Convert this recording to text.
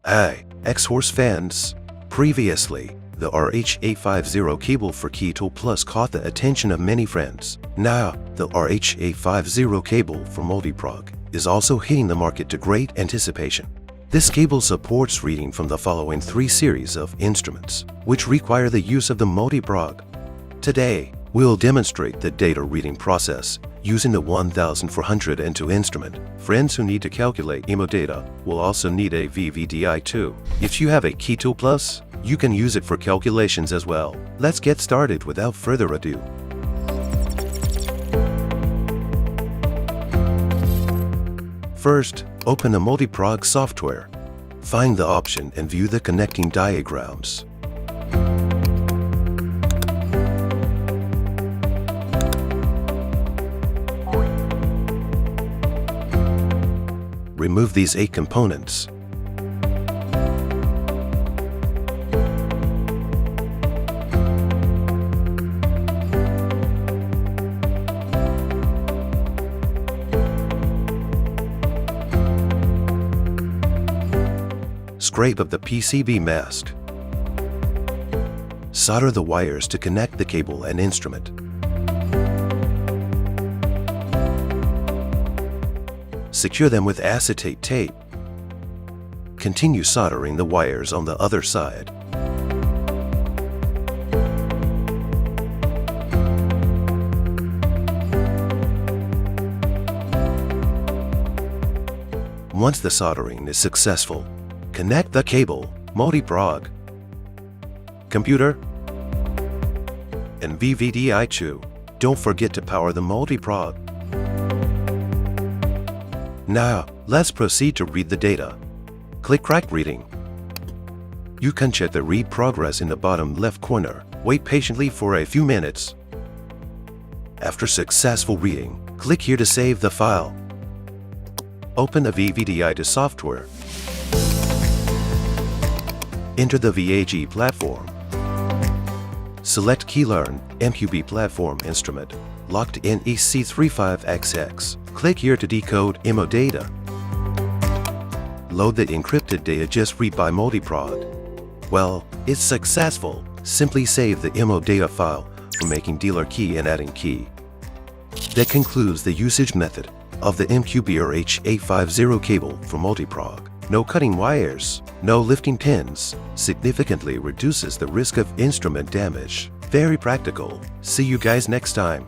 Hi, Xhorse fans. Previously, the RH850 cable for Keto Plus caught the attention of many friends. Now, the RH850 cable for multi-prog is also hitting the market to great anticipation. This cable supports reading from the following 3 series of instruments, which require the use of the multi-prog. Today, we'll demonstrate the data reading process using the 1402 instrument. Friends who need to calculate IMO data will also need a VVDI2. If you have a Keto Plus, you can use it for calculations as well. Let's get started without further ado. First, open the multi-prog software. Find the option and view the connecting diagrams. Remove these 8 components. Scrape up the PCB mask. Solder the wires to connect the cable and instrument. Secure them with acetate tape. Continue soldering the wires on the other side. Once the soldering is successful, connect the cable, multi-prog, computer, and VVDI2. Don't forget to power the multi-prog. Now, let's proceed to read the data. Click Track Reading. You can check the read progress in the bottom left corner. Wait patiently for a few minutes. After successful reading, click here to save the file. Open the VVDI2 software. Enter the VAG platform. Select Keylearn MQB platform instrument, locked in EC35XX. Click here to decode IMO data. Load the encrypted data just read by multi-prog. Well, it's successful. Simply save the IMO data file for making dealer key and adding key. That concludes the usage method of the MQB RH850 cable for multi-prog. No cutting wires, no lifting pins, significantly reduces the risk of instrument damage. Very practical. See you guys next time.